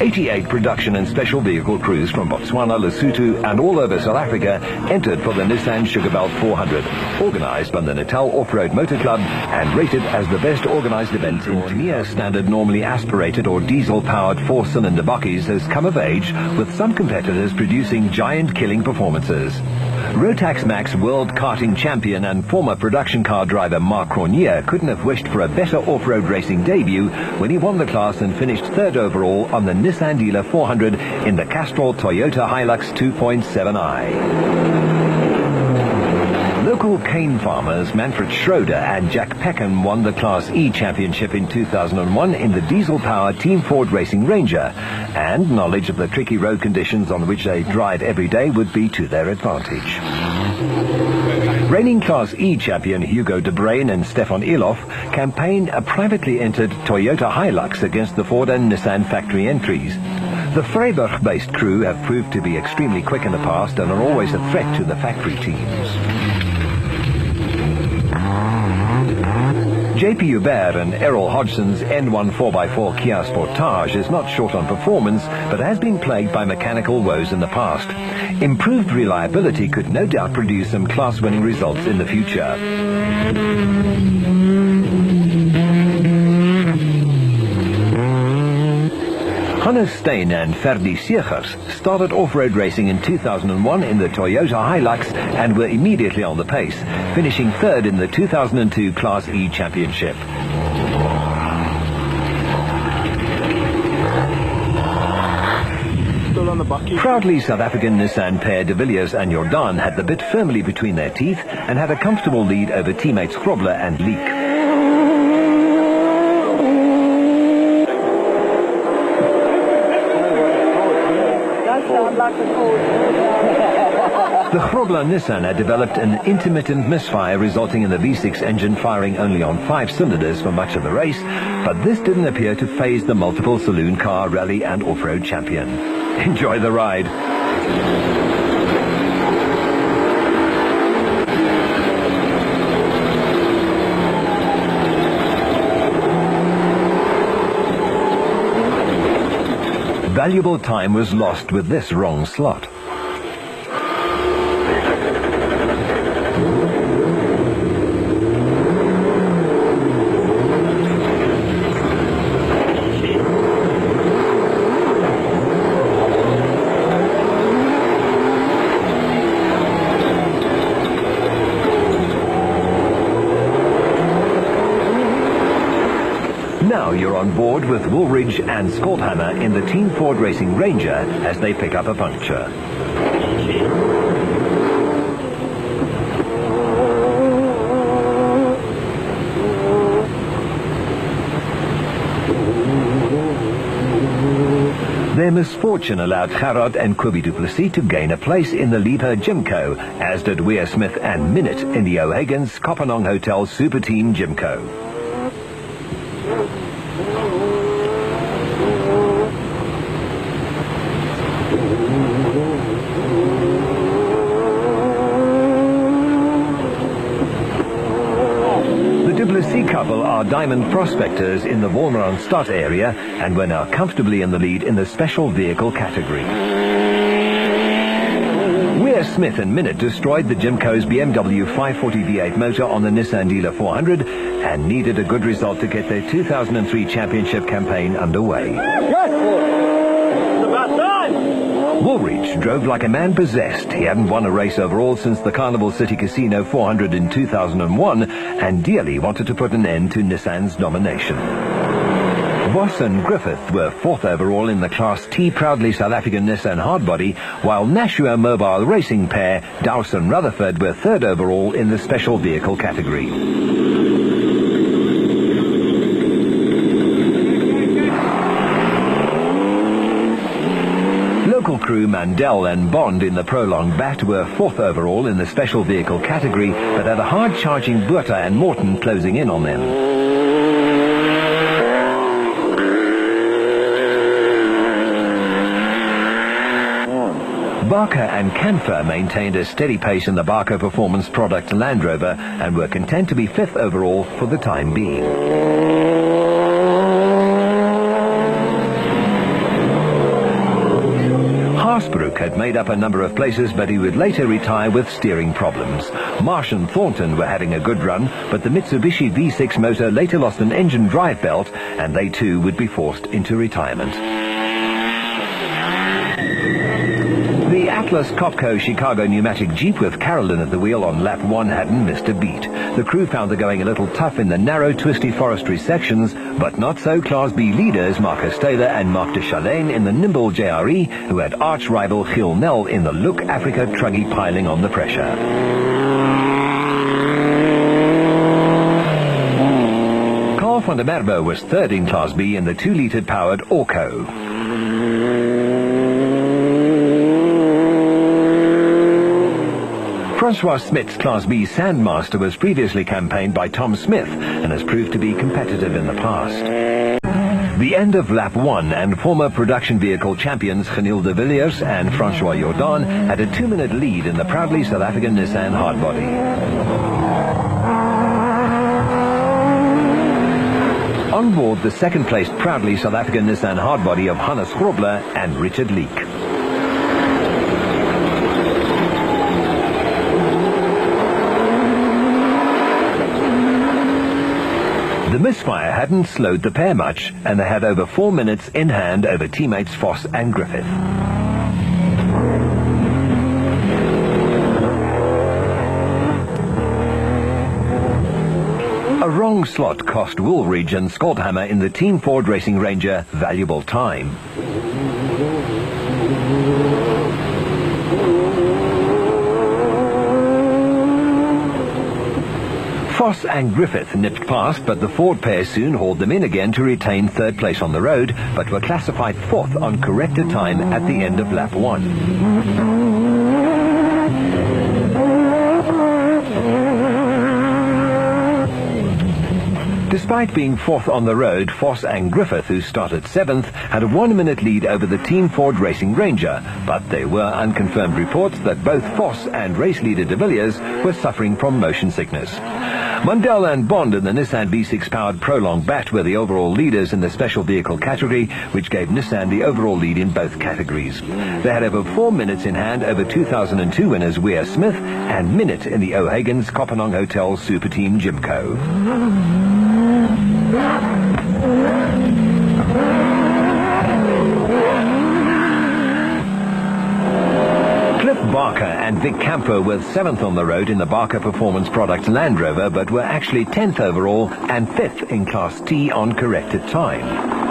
88 production and special vehicle crews from Botswana, Lesotho and all over South Africa entered for the Nissan Sugarbelt 400, organized by the Natal Off-Road Motor Club and rated as the best organized event in near standard normally aspirated or diesel-powered four-cylinder bakkies has come of age, with some competitors producing giant-killing performances. Rotax Max world karting champion and former production car driver Mark Cornier couldn't have wished for a better off-road racing debut when he won the class and finished third overall on the Nissan Dealer 400 in the Castrol Toyota Hilux 2.7i. Local cane farmers Manfred Schroeder and Jack Peckham won the Class E championship in 2001 in the diesel-powered Team Ford Racing Ranger, and knowledge of the tricky road conditions on which they drive every day would be to their advantage. Reigning Class E champion Hugo de Bruyn and Stefan Elof campaigned a privately entered Toyota Hilux against the Ford and Nissan factory entries. The Freiburg-based crew have proved to be extremely quick in the past and are always a threat to the factory teams. J.P. Hubert and Errol Hodgson's N1 4x4 Kia Sportage is not short on performance, but has been plagued by mechanical woes in the past. Improved reliability could no doubt produce some class-winning results in the future. Hannes Steyn and Ferdi Segers started off-road racing in 2001 in the Toyota Hilux and were immediately on the pace, finishing third in the 2002 Class E Championship. Proudly South African Nissan pair de Villiers and Jordan had the bit firmly between their teeth and had a comfortable lead over teammates Grobler and Leek. The Grobler Nissan had developed an intermittent misfire resulting in the V6 engine firing only on 5 cylinders for much of the race, but this didn't appear to faze the multiple saloon car, rally and off-road champion. Enjoy the ride. Valuable time was lost with this wrong slot. Now you're on board with Woolridge and Skolthammer in the Team Ford Racing Ranger as they pick up a puncture. Their misfortune allowed Gerard and Kobie du Plessis to gain a place in the Liebherr Gymco, as did Weir Smith and Minute in the O'Hagan's Kopanong Hotel Super Team Gymco. The du Plessis couple are diamond prospectors in the Wolmaranstad area and were now comfortably in the lead in the special vehicle category. Weir Smith and Minute destroyed the Gymco's BMW 540 V8 motor on the Nissan Dealer 400 and needed a good result to get their 2003 championship campaign underway. Woolridge drove like a man possessed. He hadn't won a race overall since the Carnival City Casino 400 in 2001 and dearly wanted to put an end to Nissan's domination. Voss and Griffith were 4th overall in the Class T proudly South African Nissan hardbody, while Nashua Mobile Racing pair Dowse and Rutherford were 3rd overall in the special vehicle category. Local crew Mandel and Bond in the Prolong Bat were 4th overall in the special vehicle category, but had a hard-charging Buerta and Morton closing in on them. Barker and Canfer maintained a steady pace in the Barker Performance Product Land Rover and were content to be 5th overall for the time being. Haasbroek had made up a number of places, but he would later retire with steering problems. Marsh and Thornton were having a good run, but the Mitsubishi V6 motor later lost an engine drive belt, and they too would be forced into retirement. The Atlas Copco Chicago pneumatic Jeep with Carolyn at the wheel on lap 1 hadn't missed a beat. The crew found the going a little tough in the narrow, twisty forestry sections, but not so Class B leaders Marcus Taylor and Marc de Chalane in the nimble JRE, who had arch-rival Gil Nel in the Look Africa truggy piling on the pressure. Carl van der Merwe was third in Class B in the 2-litre powered Orco. Francois Smith's Class B Sandmaster was previously campaigned by Tom Smith and has proved to be competitive in the past. The end of lap 1 and former production vehicle champions Genil de Villiers and Francois Jordan had a 2-minute lead in the proudly South African Nissan hardbody. On board the second-placed proudly South African Nissan hardbody of Hannes Grobler and Richard Leek. The misfire hadn't slowed the pair much, and they had over 4 minutes in hand over teammates Foss and Griffith. A wrong slot cost Woolridge and Skoldhammer in the Team Ford Racing Ranger valuable time. Foss and Griffith nipped past, but the Ford pair soon hauled them in again to retain third place on the road, but were classified fourth on corrected time at the end of lap 1. Despite being fourth on the road, Foss and Griffith, who started 7th, had a 1-minute lead over the Team Ford Racing Ranger, but there were unconfirmed reports that both Foss and race leader de Villiers were suffering from motion sickness. Mundell and Bond in the Nissan V6-powered Prolong Bat were the overall leaders in the special vehicle category, which gave Nissan the overall lead in both categories. They had over 4 minutes in hand over 2002 winners Weir Smith and minute in the O'Hagan's Kopenhagen Hotel Super Team Jimco. Barker and Vic Campo were 7th on the road in the Barker Performance Products Land Rover, but were actually 10th overall and 5th in Class T on corrected time.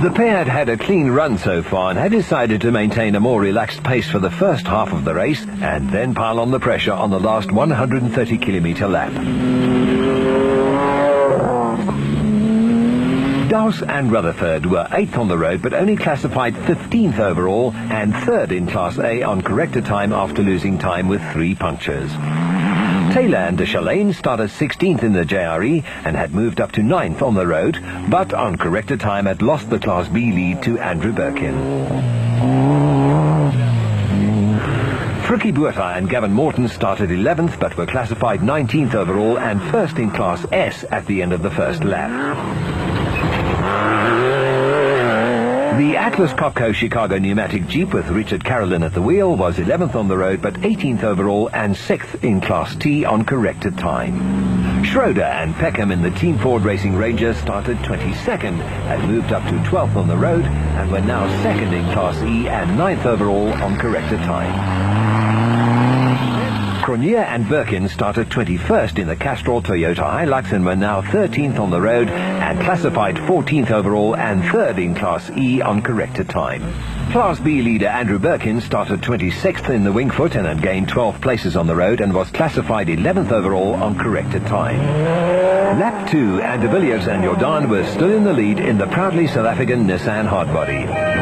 The pair had had a clean run so far and had decided to maintain a more relaxed pace for the first half of the race and then pile on the pressure on the last 130-kilometre lap. Dowse and Rutherford were 8th on the road but only classified 15th overall and 3rd in Class A on corrected time after losing time with 3 punctures. Taylor and de Chalane started 16th in the JRE and had moved up to 9th on the road, but on corrected time had lost the Class B lead to Andrew Birkin. Frikkie Botha and Gavin Morton started 11th but were classified 19th overall and 1st in Class S at the end of the first lap. The Atlas Copco Chicago pneumatic Jeep with Richard Carolyn at the wheel was 11th on the road but 18th overall and 6th in Class T on corrected time. Schroeder and Peckham in the Team Ford Racing Ranger started 22nd, had moved up to 12th on the road and were now 2nd in Class E and 9th overall on corrected time. Cronje and Birkin started 21st in the Castrol Toyota Hilux and were now 13th on the road and classified 14th overall and 3rd in Class E on corrected time. Class B leader Andrew Birkin started 26th in the Wingfoot and had gained 12 places on the road and was classified 11th overall on corrected time. Lap 2, and de Villiers and Jordan were still in the lead in the proudly South African Nissan hardbody.